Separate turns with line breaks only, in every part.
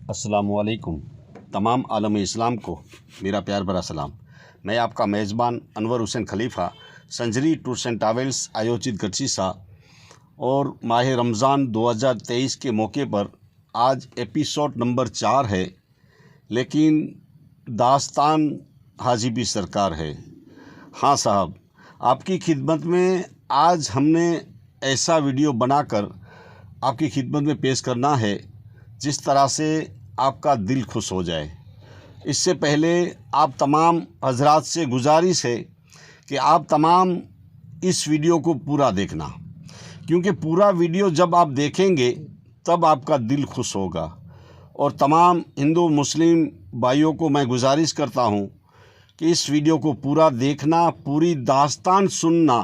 अस्सलामुअलैकुम। तमाम आलम इस्लाम को मेरा प्यार भरा सलाम। मैं आपका मेज़बान अनवर हुसैन खलीफ़ा संजरी टूर्स एंड ट्रैवल्स आयोजित गच्चीसा और माह रमज़ान 2023 के मौके पर आज एपिसोड नंबर 4 है, लेकिन दास्तान हाजी भी सरकार है। हाँ साहब, आपकी खिदमत में आज हमने ऐसा वीडियो बनाकर आपकी खिदमत में पेश करना है जिस तरह से आपका दिल खुश हो जाए। इससे पहले आप तमाम हजरात से गुजारिश है कि आप तमाम इस वीडियो को पूरा देखना, क्योंकि पूरा वीडियो जब आप देखेंगे तब आपका दिल खुश होगा। और तमाम हिंदू मुस्लिम भाइयों को मैं गुजारिश करता हूँ कि इस वीडियो को पूरा देखना, पूरी दास्तान सुनना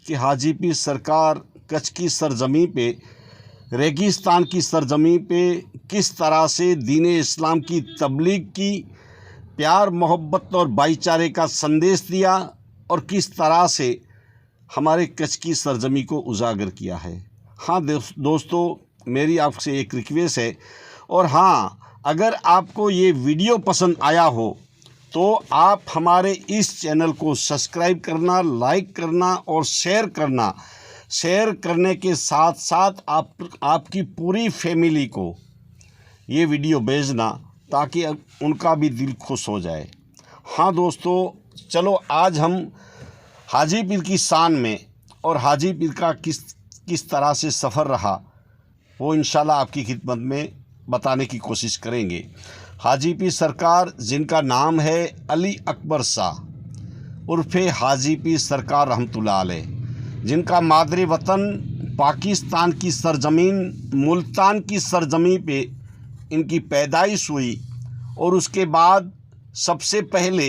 कि हाजी पीर सरकार कच्छ की सरजमी पे, रेगिस्तान की सरजमी पे किस तरह से दीन इस्लाम की तबलीग की, प्यार मोहब्बत और भाईचारे का संदेश दिया और किस तरह से हमारे कच्छ की सरजमी को उजागर किया है। हाँ दोस्तों, मेरी आपसे एक रिक्वेस्ट है, और हाँ, अगर आपको ये वीडियो पसंद आया हो तो आप हमारे इस चैनल को सब्सक्राइब करना, लाइक करना और शेयर करना। शेयर करने के साथ साथ आपकी पूरी फैमिली को ये वीडियो भेजना ताकि उनका भी दिल खुश हो जाए। हाँ दोस्तों, चलो आज हम हाजी पीर की शान में और हाजी पीर का किस तरह से सफ़र रहा वो इंशाल्लाह आपकी खिदमत में बताने की कोशिश करेंगे। हाजी पीर सरकार, जिनका नाम है अली अकबर शाह उर्फ़े हाजी पीर सरकार रहमतुल्लाह अलैह, जिनका मादरे वतन पाकिस्तान की सरजमीन मुल्तान की सरजमी पे इनकी पैदाइश हुई, और उसके बाद सबसे पहले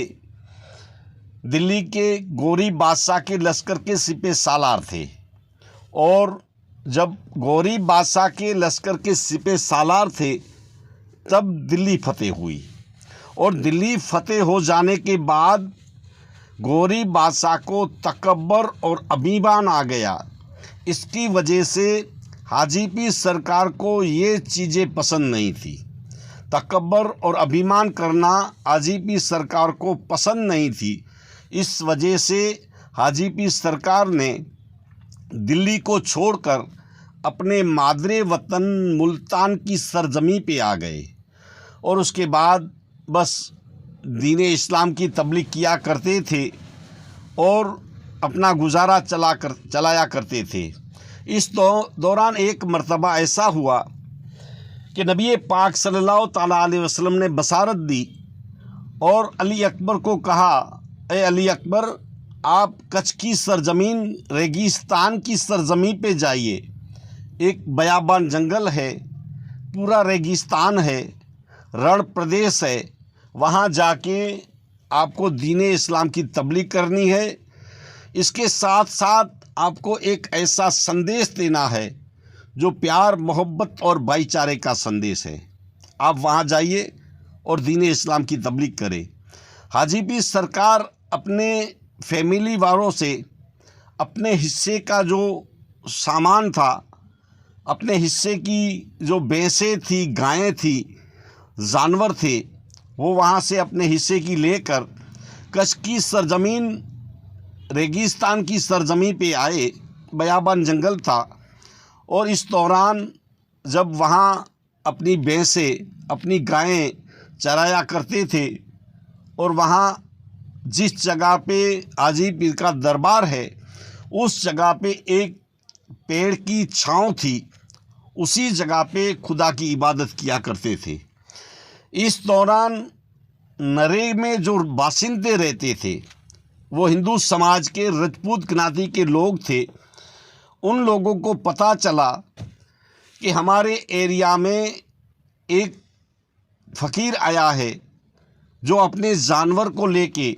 दिल्ली के गौरी बादशाह के लश्कर के सिपह सालार थे। और जब गौरी बादशाह के लश्कर के सिपह सालार थे तब दिल्ली फतेह हुई, और दिल्ली फतेह हो जाने के बाद गौरी बादशाह को तकब्बर और अभिमान आ गया। इसकी वजह से हाजी पीर सरकार को ये चीज़ें पसंद नहीं थी। तकब्बर और अभिमान करना हाजी पीर सरकार को पसंद नहीं थी। इस वजह से हाजी पीर सरकार ने दिल्ली को छोड़कर अपने मादरे वतन मुल्तान की सरजमी पे आ गए, और उसके बाद बस दीन इस्लाम की तबलीग किया करते थे और अपना गुजारा चलाया करते थे। इस दौरान एक मर्तबा ऐसा हुआ कि नबी पाक सल्लल्लाहु ताला अलैहि वसल्लम ने बसारत दी और अली अकबर को कहा, ए अली अकबर, आप कच्छ की सरजमीन रेगिस्तान की सरजमी पे जाइए। एक बयाबान जंगल है, पूरा रेगिस्तान है, रण प्रदेश है, वहाँ जाके आपको दीन इस्लाम की तबलीग करनी है। इसके साथ साथ आपको एक ऐसा संदेश देना है जो प्यार मोहब्बत और भाईचारे का संदेश है। आप वहाँ जाइए और दीन इस्लाम की तबलीग करें। हाजी पीर सरकार अपने फैमिली वालों से अपने हिस्से का जो सामान था, अपने हिस्से की जो भैंसें थी, गायें थी, जानवर थे, वो वहाँ से अपने हिस्से की लेकर कच्छ की सरजमीन रेगिस्तान की सरजमी पे आए। बयाबान जंगल था, और इस दौरान जब वहाँ अपनी भैंसें, अपनी गायें चराया करते थे, और वहाँ जिस जगह पे हाजी पीर का दरबार है उस जगह पे एक पेड़ की छाँव थी, उसी जगह पे खुदा की इबादत किया करते थे। इस दौरान नरे में जो बासिंदे रहते थे वो हिंदू समाज के राजपूत ज्ञाति के लोग थे। उन लोगों को पता चला कि हमारे एरिया में एक फ़कीर आया है जो अपने जानवर को लेके,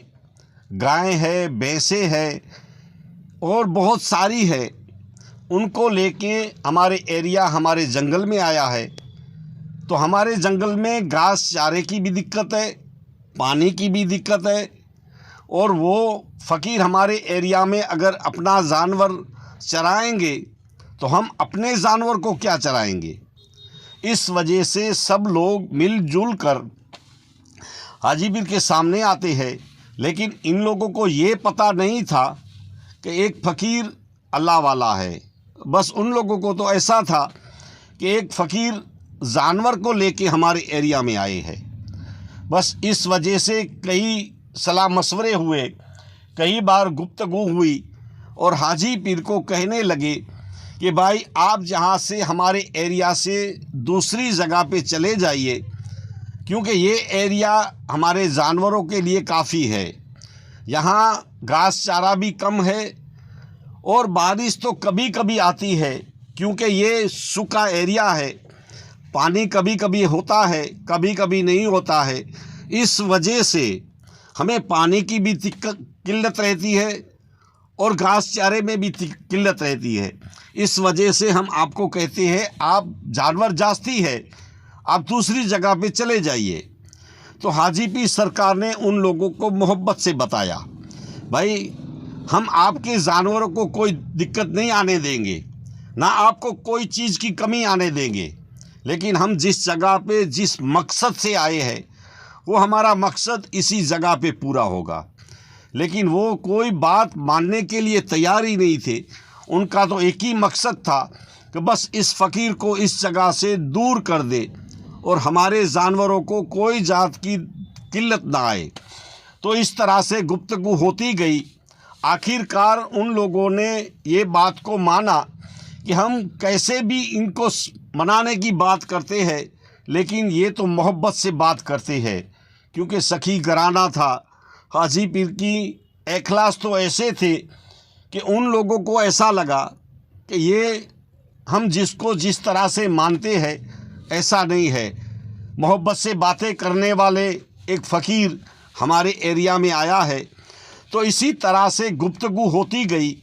गाय है, भैंसें है और बहुत सारी है, उनको लेके हमारे एरिया, हमारे जंगल में आया है। तो हमारे जंगल में घास चारे की भी दिक्कत है, पानी की भी दिक्कत है, और वो फ़कीर हमारे एरिया में अगर अपना जानवर चराएंगे तो हम अपने जानवर को क्या चराएंगे। इस वजह से सब लोग मिलजुल कर हाजी पीर के सामने आते हैं। लेकिन इन लोगों को ये पता नहीं था कि एक फ़कीर अल्लाह वाला है। बस उन लोगों को तो ऐसा था कि एक फ़कीर जानवर को लेके हमारे एरिया में आए हैं। बस इस वजह से कई सलाह मशवरे हुए, कई बार गुफ्तगू हुई और हाजी पीर को कहने लगे कि भाई आप जहाँ से हमारे एरिया से दूसरी जगह पे चले जाइए, क्योंकि ये एरिया हमारे जानवरों के लिए काफ़ी है। यहाँ घास चारा भी कम है और बारिश तो कभी कभी आती है, क्योंकि ये सूखा एरिया है। पानी कभी कभी होता है, कभी कभी नहीं होता है। इस वजह से हमें पानी की भी किल्लत रहती है और घास चारे में भी किल्लत रहती है। इस वजह से हम आपको कहते हैं आप जानवर जास्ती है, आप दूसरी जगह पे चले जाइए। तो हाजी पीर सरकार ने उन लोगों को मोहब्बत से बताया, भाई हम आपके जानवरों को कोई दिक्कत नहीं आने देंगे, ना आपको कोई चीज़ की कमी आने देंगे, लेकिन हम जिस जगह पे जिस मकसद से आए हैं वो हमारा मकसद इसी जगह पे पूरा होगा। लेकिन वो कोई बात मानने के लिए तैयार ही नहीं थे। उनका तो एक ही मकसद था कि बस इस फ़कीर को इस जगह से दूर कर दे और हमारे जानवरों को कोई जात की किल्लत ना आए। तो इस तरह से गुफ्तगू होती गई। आखिरकार उन लोगों ने ये बात को माना कि हम कैसे भी इनको मनाने की बात करते हैं, लेकिन ये तो मोहब्बत से बात करते हैं, क्योंकि सखी घराना था। हाजी पीर की इखलास तो ऐसे थे कि उन लोगों को ऐसा लगा कि ये हम जिसको जिस तरह से मानते हैं ऐसा नहीं है। मोहब्बत से बातें करने वाले एक फ़कीर हमारे एरिया में आया है। तो इसी तरह से गुफ्तगू होती गई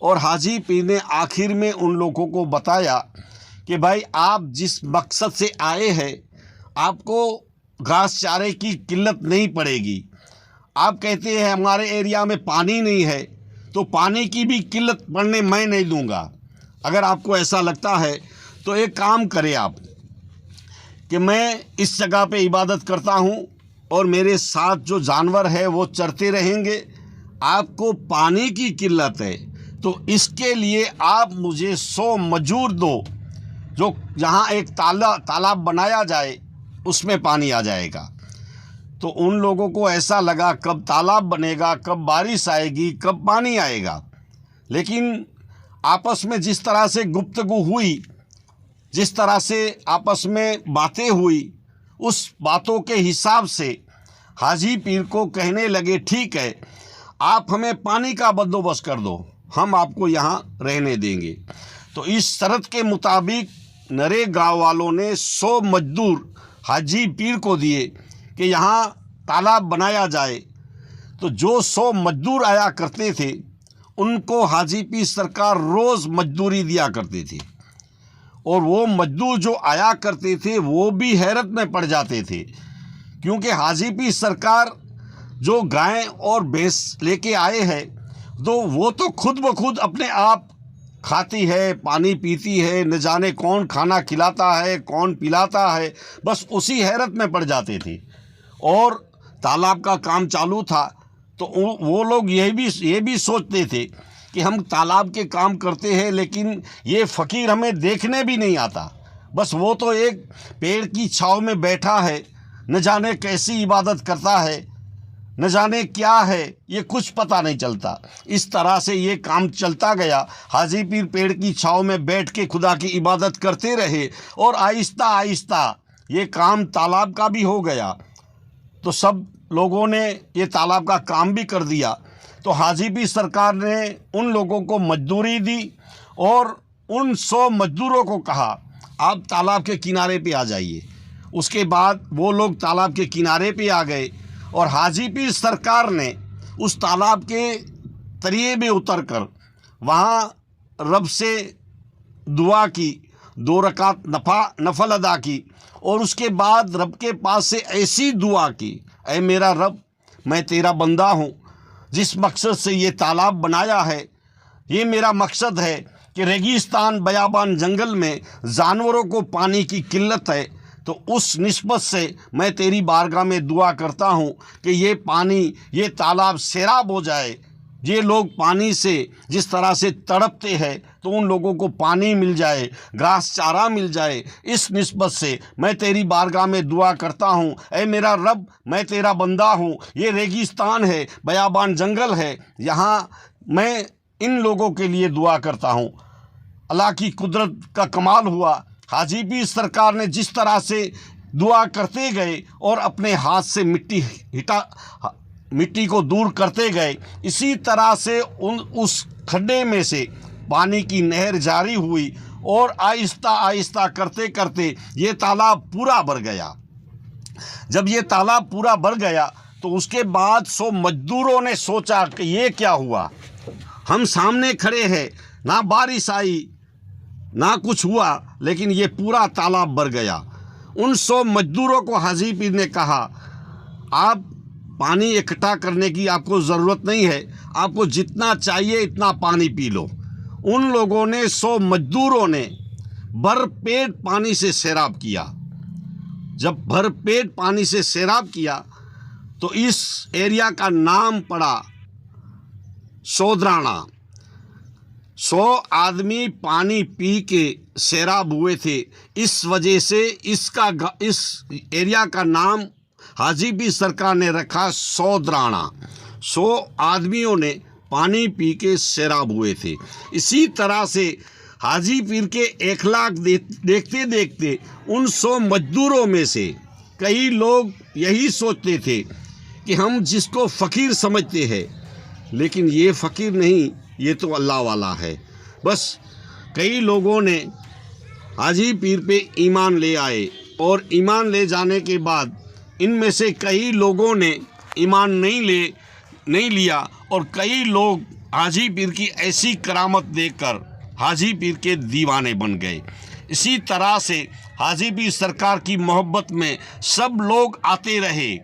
और हाजी पीर ने आखिर में उन लोगों को बताया कि भाई आप जिस मकसद से आए हैं आपको घास चारे की किल्लत नहीं पड़ेगी। आप कहते हैं हमारे एरिया में पानी नहीं है, तो पानी की भी किल्लत पड़ने मैं नहीं दूंगा। अगर आपको ऐसा लगता है तो एक काम करें आप कि मैं इस जगह पे इबादत करता हूँ और मेरे साथ जो जानवर है वो चरते रहेंगे। आपको पानी की किल्लत है तो इसके लिए आप मुझे 100 मजूर दो, जो जहाँ एक तालाब बनाया जाए उसमें पानी आ जाएगा। तो उन लोगों को ऐसा लगा कब तालाब बनेगा, कब बारिश आएगी, कब पानी आएगा। लेकिन आपस में जिस तरह से गुफ्तगू हुई, जिस तरह से आपस में बातें हुई, उस बातों के हिसाब से हाजी पीर को कहने लगे ठीक है आप हमें पानी का बंदोबस्त कर दो, हम आपको यहाँ रहने देंगे। तो इस शर्त के मुताबिक नरे गांव वालों ने 100 मजदूर हाजी पीर को दिए कि यहाँ तालाब बनाया जाए। तो जो 100 मजदूर आया करते थे उनको हाजी पीर सरकार रोज़ मजदूरी दिया करते थे, और वो मजदूर जो आया करते थे वो भी हैरत में पड़ जाते थे, क्योंकि हाजी पीर सरकार जो गाय और भैंस लेके आए हैं तो वो तो खुद ब खुद अपने आप खाती है, पानी पीती है, न जाने कौन खाना खिलाता है, कौन पिलाता है, बस उसी हैरत में पड़ जाते थे। और तालाब का काम चालू था तो वो लोग ये भी सोचते थे कि हम तालाब के काम करते हैं लेकिन ये फ़कीर हमें देखने भी नहीं आता, बस वो तो एक पेड़ की छाँव में बैठा है, न जाने कैसी इबादत करता है, न जाने क्या है, ये कुछ पता नहीं चलता। इस तरह से ये काम चलता गया। हाजी पीर पेड़ की छाँव में बैठ के खुदा की इबादत करते रहे और आहिस्ता आहिस्ता ये काम तालाब का भी हो गया। तो सब लोगों ने ये तालाब का काम भी कर दिया। तो हाजी पीर सरकार ने उन लोगों को मजदूरी दी और उन 100 मजदूरों को कहा आप तालाब के किनारे पे आ जाइए। उसके बाद वो लोग तालाब के किनारे पे आ गए और हाजी पीर सरकार ने उस तालाब के तरिए में उतरकर वहाँ रब से दुआ की, 2 रकात नफल अदा की और उसके बाद रब के पास से ऐसी दुआ की, ऐ मेरा रब मैं तेरा बंदा हूँ, जिस मकसद से ये तालाब बनाया है ये मेरा मकसद है कि रेगिस्तान बयाबान जंगल में जानवरों को पानी की किल्लत है, तो उस निस्बत से मैं तेरी बारगाह में दुआ करता हूँ कि ये पानी, ये तालाब सैराब हो जाए। ये लोग पानी से जिस तरह से तड़पते हैं तो उन लोगों को पानी मिल जाए, घास चारा मिल जाए। इस निस्बत से मैं तेरी बारगाह में दुआ करता हूँ। ऐ मेरा रब, मैं तेरा बंदा हूँ। ये रेगिस्तान है, बयाबान जंगल है, यहाँ मैं इन लोगों के लिए दुआ करता हूँ। अल्लाह की कुदरत का कमाल हुआ। हाजी पीर सरकार ने जिस तरह से दुआ करते गए और अपने हाथ से मिट्टी को दूर करते गए, इसी तरह से उस खड्डे में से पानी की नहर जारी हुई और आहिस्ता आहिस्ता करते करते ये तालाब पूरा भर गया। जब ये तालाब पूरा भर गया तो उसके बाद 100 मजदूरों ने सोचा कि ये क्या हुआ, हम सामने खड़े हैं, ना बारिश आई ना कुछ हुआ, लेकिन ये पूरा तालाब भर गया। उन 100 मजदूरों को हाजी पीर ने कहा, आप पानी इकट्ठा करने की आपको ज़रूरत नहीं है, आपको जितना चाहिए इतना पानी पी लो। उन लोगों ने 100 मजदूरों ने भरपेट पानी से सैराब किया। जब भरपेट पानी से सैराब किया तो इस एरिया का नाम पड़ा सोदराना। 100 आदमी पानी पी के सैराब हुए थे। इस वजह से इस एरिया का नाम हाजी पीर सरकार ने रखा सोदराना। 100 आदमियों ने पानी पी के सैराब हुए थे। इसी तरह से हाजी पीर के इखलाक देखते देखते उन 100 मजदूरों में से कई लोग यही सोचते थे कि हम जिसको फ़कीर समझते हैं, लेकिन ये फ़कीर नहीं, ये तो अल्लाह वाला है। बस कई लोगों ने हाजी पीर पे ईमान ले आए और ईमान ले जाने के बाद इनमें से कई लोगों ने ईमान नहीं लिया और कई लोग हाजी पीर की ऐसी करामत देखकर हाजी पीर के दीवाने बन गए। इसी तरह से हाजी पीर सरकार की मोहब्बत में सब लोग आते रहे,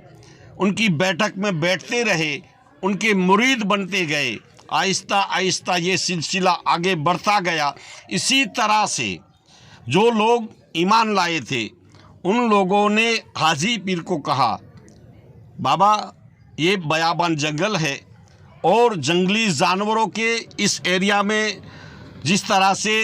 उनकी बैठक में बैठते रहे, उनके मुरीद बनते गए। आहिस्ता आहिस्ता ये सिलसिला आगे बढ़ता गया। इसी तरह से जो लोग ईमान लाए थे उन लोगों ने हाजी पीर को कहा, बाबा ये बयाबान जंगल है और जंगली जानवरों के इस एरिया में जिस तरह से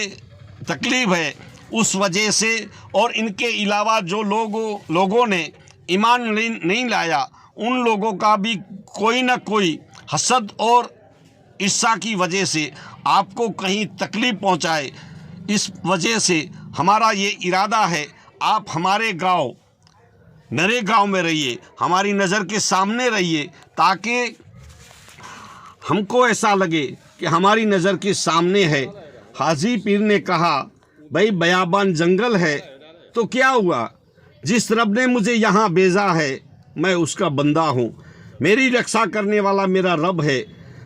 तकलीफ़ है उस वजह से, और इनके अलावा जो लोगों ने ईमान नहीं लाया उन लोगों का भी कोई ना कोई हसद और ईर्ष्या की वजह से आपको कहीं तकलीफ़ पहुंचाए। इस वजह से हमारा ये इरादा है, आप हमारे गांव नरे गांव में रहिए, हमारी नज़र के सामने रहिए, ताकि हमको ऐसा लगे कि हमारी नज़र के सामने है। हाजी पीर ने कहा, भाई बयाबान जंगल है तो क्या हुआ, जिस रब ने मुझे यहाँ भेजा है मैं उसका बंदा हूँ। मेरी रक्षा करने वाला मेरा रब है।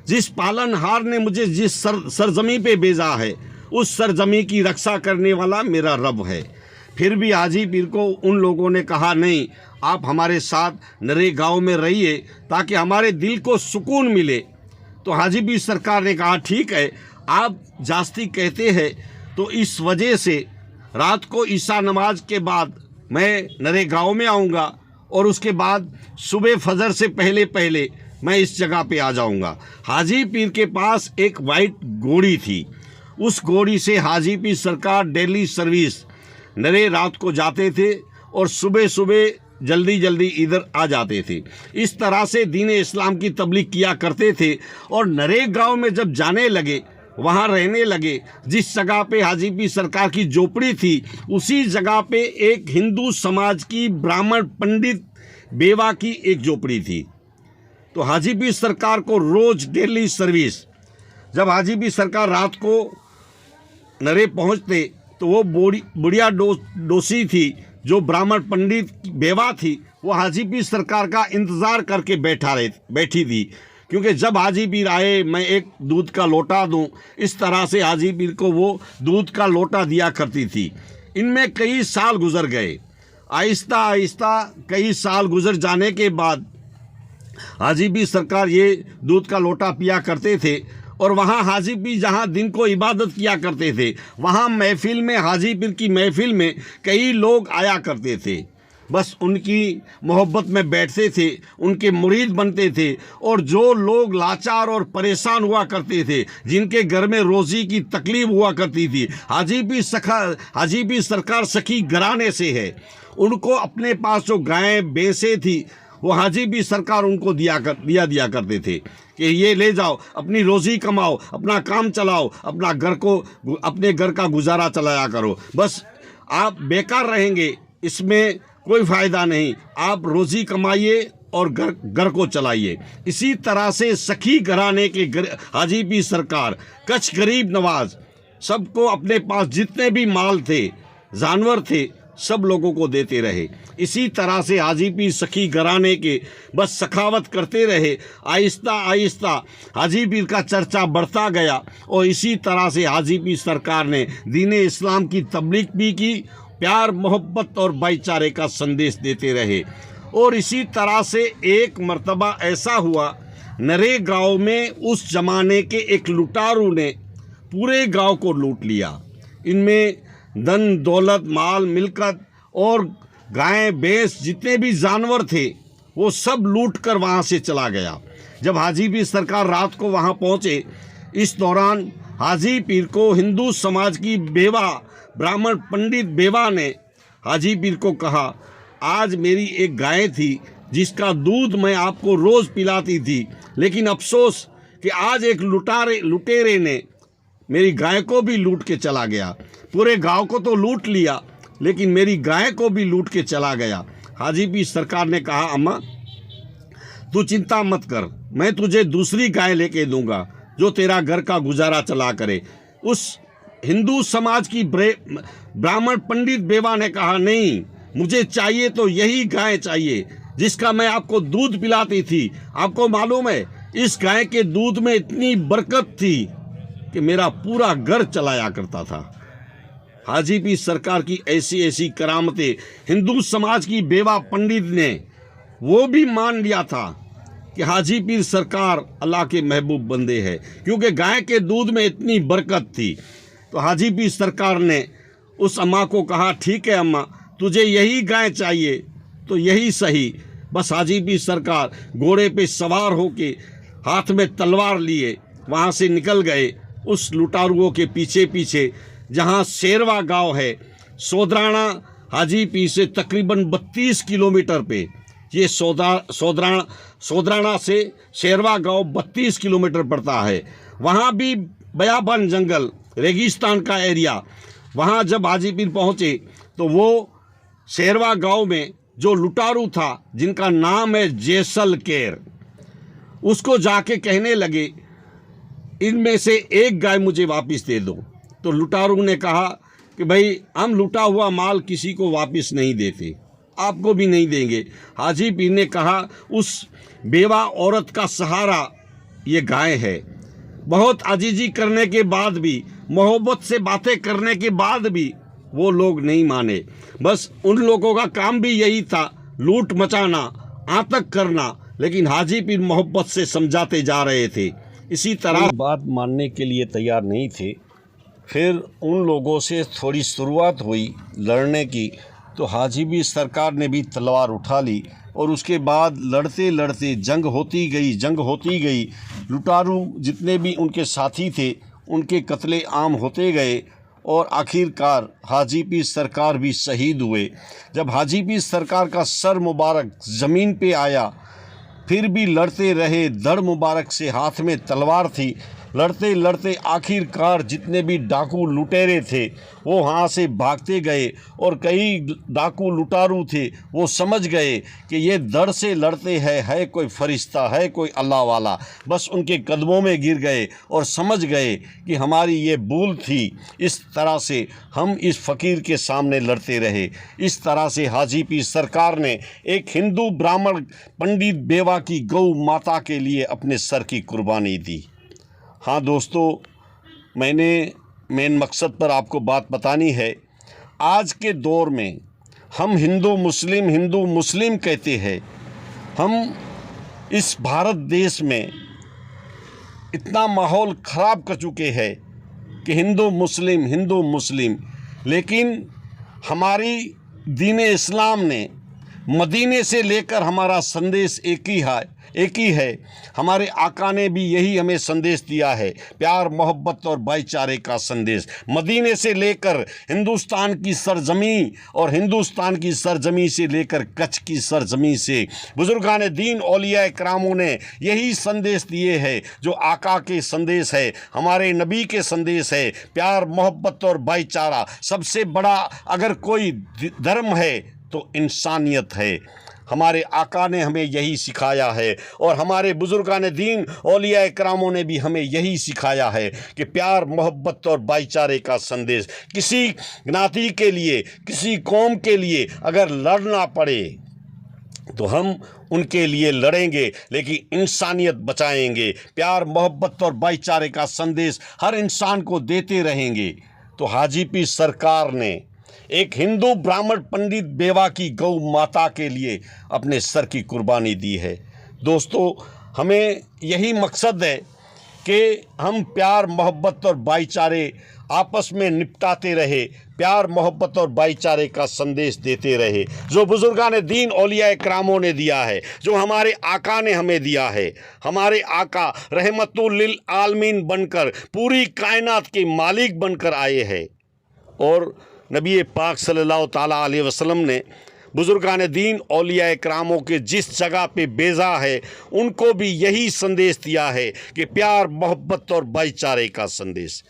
जिस पालनहार ने मुझे जिस सरजमी पे भेजा है उस सरजमी की रक्षा करने वाला मेरा रब है। फिर भी हाजी पीर को उन लोगों ने कहा, नहीं, आप हमारे साथ नरे गांव में रहिए ताकि हमारे दिल को सुकून मिले। तो हाजी पीर सरकार ने कहा, ठीक है, आप जास्ती कहते हैं तो इस वजह से रात को ईशा नमाज के बाद मैं नरे गांव में आऊँगा और उसके बाद सुबह फजर से पहले पहले मैं इस जगह पे आ जाऊँगा। हाजी पीर के पास एक वाइट घोड़ी थी। उस घोड़ी से हाजी पीर सरकार डेली सर्विस नरे रात को जाते थे और सुबह सुबह जल्दी जल्दी इधर आ जाते थे। इस तरह से दीन इस्लाम की तबलीग किया करते थे और नरे गांव में जब जाने लगे, वहाँ रहने लगे, जिस जगह पे हाजी पीर सरकार की झोपड़ी थी उसी जगह पे एक हिंदू समाज की ब्राह्मण पंडित बेवा की एक झोपड़ी थी। तो हाजी पीर सरकार को रोज़ डेली सर्विस, जब हाजी पीर सरकार रात को नरे पहुँचते तो वो बुढ़िया डोसी थी जो ब्राह्मण पंडित बेवा थी, वो हाजी पीर सरकार का इंतज़ार करके बैठी थी, क्योंकि जब हाजी पीर आए मैं एक दूध का लोटा दूं, इस तरह से हाजी पीर को वो दूध का लोटा दिया करती थी। इनमें कई साल गुजर गए। आहिस्ता आहिस्ता कई साल गुजर जाने के बाद हाजी पीर सरकार ये दूध का लोटा पिया करते थे और वहाँ हाजी पीर जहाँ दिन को इबादत किया करते थे, वहाँ महफिल में, हाजी पीर की महफिल में कई लोग आया करते थे, बस उनकी मोहब्बत में बैठते थे, उनके मुरीद बनते थे। और जो लोग लाचार और परेशान हुआ करते थे, जिनके घर में रोज़ी की तकलीफ़ हुआ करती थी, हाजी पीर सरकार सखी घराने से है, उनको अपने पास जो गायें भैंसें थी वो हाजी पीर सरकार उनको दिया करते थे कि ये ले जाओ, अपनी रोज़ी कमाओ, अपना काम चलाओ, अपने घर का गुजारा चलाया करो। बस आप बेकार रहेंगे, इसमें कोई फ़ायदा नहीं, आप रोज़ी कमाइए और घर को चलाइए। इसी तरह से सखी घराने के हाजी पीर सरकार कच्छ गरीब नवाज सबको अपने पास जितने भी माल थे, जानवर थे, सब लोगों को देते रहे। इसी तरह से हाजी पीर सखी घराने के बस सखावत करते रहे। आहिस्ता आहिस्ता हाजी पीर का चर्चा बढ़ता गया और इसी तरह से हाजी पीर सरकार ने दीन इस्लाम की तबलीग भी की, प्यार मोहब्बत और भाईचारे का संदेश देते रहे। और इसी तरह से एक मर्तबा ऐसा हुआ, नरे गांव में उस जमाने के एक लुटारू ने पूरे गांव को लूट लिया। इनमें धन दौलत, माल मिल्कत और गाय भैंस जितने भी जानवर थे वो सब लूट कर वहाँ से चला गया। जब हाजी पीर सरकार रात को वहाँ पहुँचे, इस दौरान हाजी पीर को हिंदू समाज की बेवा, ब्राह्मण पंडित बेवा ने हाजी पीर को कहा, आज मेरी एक गाय थी जिसका दूध मैं आपको रोज़ पिलाती थी, लेकिन अफसोस कि आज एक लुटेरे ने मेरी गाय को भी लूट के चला गया। पूरे गांव को तो लूट लिया, लेकिन मेरी गाय को भी लूट के चला गया। हाजी पीर सरकार ने कहा, अम्मा तू चिंता मत कर, मैं तुझे दूसरी गाय लेके दूंगा जो तेरा घर का गुजारा चला करे। उस हिंदू समाज की ब्राह्मण पंडित बेवा ने कहा, नहीं, मुझे चाहिए तो यही गाय चाहिए जिसका मैं आपको दूध पिलाती थी। आपको मालूम है, इस गाय के दूध में इतनी बरकत थी कि मेरा पूरा घर चलाया करता था। हाजी पीर सरकार की ऐसी ऐसी करामतें हिंदू समाज की बेवा पंडित ने वो भी मान लिया था कि हाजी पीर सरकार अल्लाह के महबूब बंदे हैं, क्योंकि गाय के दूध में इतनी बरकत थी। तो हाजी पीर सरकार ने उस अम्मा को कहा, ठीक है अम्मा, तुझे यही गाय चाहिए तो यही सही। बस हाजी पीर सरकार घोड़े पे सवार होके हाथ में तलवार लिए वहाँ से निकल गए। उस लुटारुओं के पीछे पीछे जहाँ शेरवा गांव है, सोदराना हाजी पीर से तकरीबन 32 किलोमीटर पे, ये सोदराना से शेरवा गांव 32 किलोमीटर पड़ता है। वहाँ भी बयाबान जंगल, रेगिस्तान का एरिया। वहाँ जब हाजी पीर पहुँचे तो वो शेरवा गांव में जो लुटारू था जिनका नाम है जैसलकेर, उसको जाके कहने लगे, इनमें से एक गाय मुझे वापस दे दो। तो लुटारू ने कहा कि भाई, हम लूटा हुआ माल किसी को वापस नहीं देते, आपको भी नहीं देंगे। हाजी पीर ने कहा, उस बेवा औरत का सहारा ये गाय है। बहुत अजीजी करने के बाद भी, मोहब्बत से बातें करने के बाद भी वो लोग नहीं माने। बस उन लोगों का काम भी यही था, लूट मचाना, आतंक करना, लेकिन हाजी पीर मोहब्बत से समझाते जा रहे थे। इसी तरह बात मानने के लिए तैयार नहीं थे। फिर उन लोगों से थोड़ी शुरुआत हुई लड़ने की, तो हाजी पीर सरकार ने भी तलवार उठा ली और उसके बाद लड़ते लड़ते जंग होती गई। लुटारू जितने भी उनके साथी थे उनके कत्ले आम होते गए और आखिरकार हाजी पीर सरकार भी शहीद हुए। जब हाजी पीर सरकार का सर मुबारक ज़मीन पे आया, फिर भी लड़ते रहे, धड़ मुबारक से हाथ में तलवार थी। लड़ते लड़ते आखिरकार जितने भी डाकू लुटेरे थे वो वहाँ से भागते गए और कई डाकू लुटारू थे वो समझ गए कि ये धड़ से लड़ते हैं, है कोई फरिश्ता, है कोई अल्लाह वाला। बस उनके कदमों में गिर गए और समझ गए कि हमारी ये भूल थी। इस तरह से हम इस फ़कीर के सामने लड़ते रहे। इस तरह से हाजी पीर सरकार ने एक हिंदू ब्राह्मण पंडित बेवा की गौ माता के लिए अपने सर की कुर्बानी दी। हाँ दोस्तों, मैंने मेन मकसद पर आपको बात बतानी है। आज के दौर में हम हिंदू मुस्लिम कहते हैं। हम इस भारत देश में
इतना माहौल ख़राब कर चुके हैं कि हिंदू मुस्लिम। लेकिन हमारी दीन इस्लाम ने मदीने से लेकर हमारा संदेश एक ही है। हमारे आका ने भी यही हमें संदेश दिया है, प्यार मोहब्बत और भाईचारे का संदेश। मदीने से लेकर हिंदुस्तान की सरजमी और हिंदुस्तान की सरजमी से लेकर कच्छ की सरजमी से बुजुर्गान दीन औलिया करामों ने यही संदेश दिए हैं जो आका के संदेश है, हमारे नबी के संदेश है। प्यार मोहब्बत और भाईचारा, सबसे बड़ा अगर कोई धर्म है तो इंसानियत है। हमारे आका ने हमें यही सिखाया है और हमारे बुजुर्गान दीन औलिया करामों ने भी हमें यही सिखाया है कि प्यार मोहब्बत और भाईचारे का संदेश। किसी ज्ञाति के लिए, किसी कौम के लिए अगर लड़ना पड़े तो हम उनके लिए लड़ेंगे, लेकिन इंसानियत बचाएंगे। प्यार मोहब्बत और भाईचारे का संदेश हर इंसान को देते रहेंगे। तो हाजीपीर सरकार ने एक हिंदू ब्राह्मण पंडित बेवा की गौ माता के लिए अपने सर की कुर्बानी दी है। दोस्तों, हमें यही मकसद है कि हम प्यार मोहब्बत और भाईचारे आपस में निपटाते रहे, प्यार मोहब्बत और भाईचारे का संदेश देते रहे जो बुजुर्गान दीन औलिया करामों ने दिया है, जो हमारे आका ने हमें दिया है। हमारे आका रहमतुल लिल आलमीन बनकर पूरी कायनात के मालिक बनकर आए हैं और नबी पाक सल्लल्लाहु ताला अलैहि वसल्लम ने बुजुर्गान दीन औलिया करामों के जिस जगह पे बेजा है उनको भी यही संदेश दिया है कि प्यार मोहब्बत और भाईचारे का संदेश।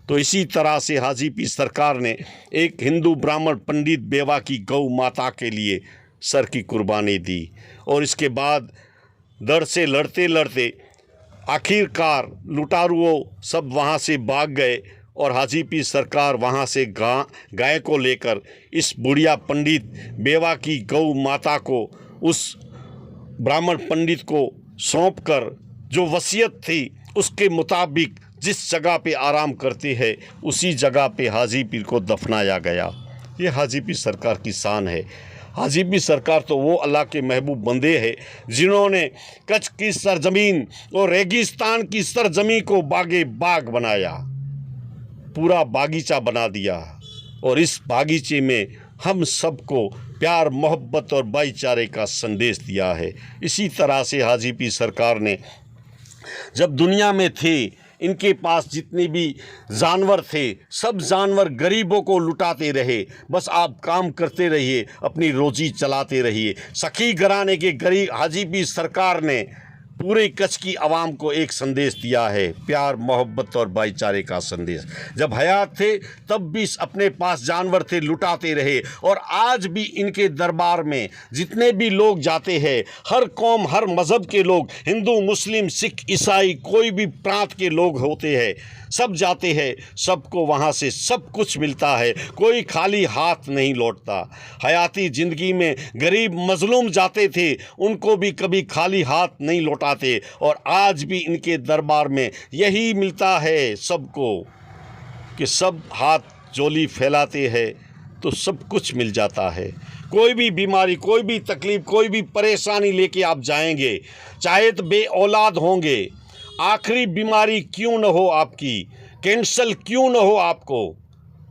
तो इसी तरह से हाजीपीर सरकार ने एक हिंदू ब्राह्मण पंडित बेवा की गौ माता के लिए सर की कुर्बानी दी और इसके बाद दर से लड़ते लड़ते आखिरकार लुटारुओं सब वहाँ से भाग गए और हाजीपीर सरकार वहाँ से गाय को लेकर इस बुढ़िया पंडित बेवा की गौ माता को उस ब्राह्मण पंडित को सौंप कर जो वसीयत थी उसके मुताबिक जिस जगह पे आराम करते हैं उसी जगह पे हाजीपीर को दफनाया गया। ये हाजीपीर सरकार की शान है। हाजीपीर सरकार तो वो अल्लाह के महबूब बंदे हैं जिन्होंने कच्छ की सरजमीन और रेगिस्तान की सरजमी को बागे बाग बनाया, पूरा बागीचा बना दिया और इस बागीचे में हम सबको प्यार मोहब्बत और भाईचारे का संदेश दिया है। इसी तरह से हाजीपीर सरकार ने जब दुनिया में थे इनके पास जितने भी जानवर थे सब जानवर गरीबों को लुटाते रहे। बस आप काम करते रहिए, अपनी रोजी चलाते रहिए। सखी घराने के गरीब हाजीपीर सरकार ने पूरे कच्छ की आवाम को एक संदेश दिया है, प्यार मोहब्बत और भाईचारे का संदेश। जब हयात थे तब भी अपने पास जानवर थे, लुटाते रहे और आज भी इनके दरबार में जितने भी लोग जाते हैं, हर कौम हर मज़हब के लोग, हिंदू मुस्लिम सिख ईसाई कोई भी प्रांत के लोग होते हैं, सब जाते हैं, सबको वहाँ से सब कुछ मिलता है, कोई खाली हाथ नहीं लौटता। हयाती ज़िंदगी में गरीब मजलूम जाते थे, उनको भी कभी खाली हाथ नहीं लौटाते और आज भी इनके दरबार में यही मिलता है सबको कि सब हाथ झोली फैलाते हैं तो सब कुछ मिल जाता है। कोई भी बीमारी, कोई भी तकलीफ़, कोई भी परेशानी लेके आप जाएंगे, चाहे तो बे औलाद होंगे, आखिरी बीमारी क्यों न हो आपकी, कैंसर क्यों न हो आपको,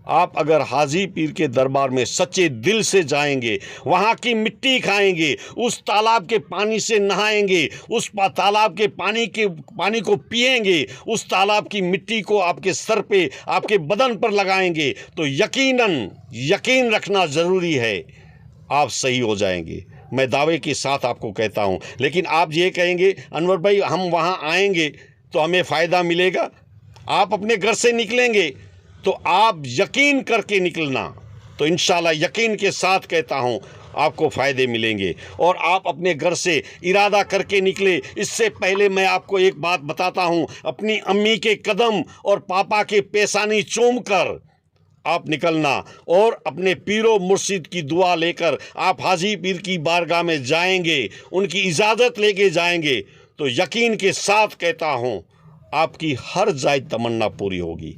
आप अगर हाजीपीर के दरबार में सच्चे दिल से जाएंगे, वहाँ की मिट्टी खाएंगे, उस तालाब के पानी से नहाएंगे, उस तालाब के पानी को पिएंगे, उस तालाब की मिट्टी को आपके सर पे, आपके बदन पर लगाएंगे तो यकीन रखना ज़रूरी है, आप सही हो जाएंगे। मैं दावे के साथ आपको कहता हूँ। लेकिन आप ये कहेंगे अनवर भाई हम वहाँ आएंगे तो हमें फ़ायदा मिलेगा, आप अपने घर से निकलेंगे तो आप यकीन करके निकलना, तो इंशाल्लाह यकीन के साथ कहता हूँ आपको फ़ायदे मिलेंगे। और आप अपने घर से इरादा करके निकले, इससे पहले मैं आपको एक बात बताता हूँ, अपनी अम्मी के कदम और पापा के पेशानी चूम कर आप निकलना और अपने पीरो मुर्शिद की दुआ लेकर आप हाजीपीर की बारगाह में जाएंगे, उनकी इजाज़त लेके जाएंगे तो यकीन के साथ कहता हूँ आपकी हर जायज़ तमन्ना पूरी होगी।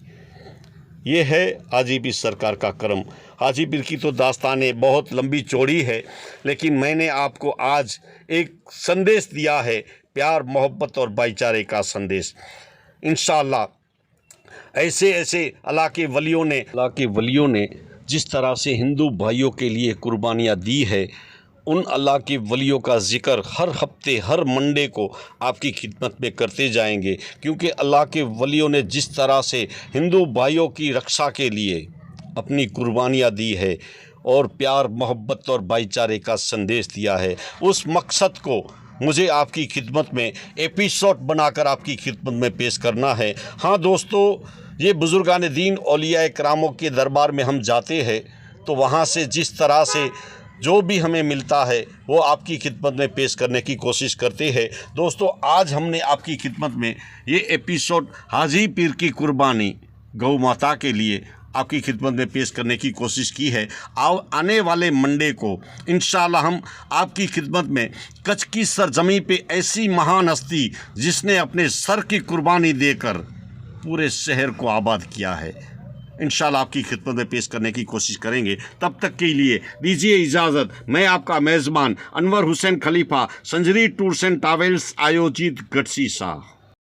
ये है हाजीपीर सरकार का करम। हाजीपीर की तो दास्तानें बहुत लंबी चौड़ी है, लेकिन मैंने आपको आज एक संदेश दिया है, प्यार मोहब्बत और भाईचारे का संदेश। इंशाअल्लाह ऐसे ऐसे अल्लाह के वलियों ने जिस तरह से हिंदू भाइयों के लिए कुर्बानियाँ दी है, उन अल्लाह के वलियों का ज़िक्र हर हफ्ते हर मंडे को आपकी खिदमत में करते जाएंगे, क्योंकि अल्लाह के वलियों ने जिस तरह से हिंदू भाइयों की रक्षा के लिए अपनी कुर्बानियाँ दी है और प्यार मोहब्बत और भाईचारे का संदेश दिया है, उस मकसद को मुझे आपकी खिदमत में एपिसोड बनाकर आपकी खिदमत में पेश करना है। हाँ दोस्तों, ये बुज़ुर्गान दीन औलिया करामों के दरबार में हम जाते हैं तो वहाँ से जिस तरह से जो भी हमें मिलता है वो आपकी खिदमत में पेश करने की कोशिश करते हैं। दोस्तों, आज हमने आपकी खिदमत में ये एपिसोड हाजी पीर की कुर्बानी गौ माता के लिए आपकी खिदमत में पेश करने की कोशिश की है। आने वाले मंडे को इंशाअल्लाह हम आपकी खिदमत में कच्छ की सरजमी पे ऐसी महान हस्ती जिसने अपने सर की कुर्बानी देकर पूरे शहर को आबाद किया है, इंशाअल्लाह आपकी खिदमत में पेश करने की कोशिश करेंगे। तब तक के लिए दीजिए इजाज़त। मैं आपका मेज़बान अनवर हुसैन खलीफा, संजरी टूर्स एंड ट्रैवल्स आयोजित गढ़सी शाह।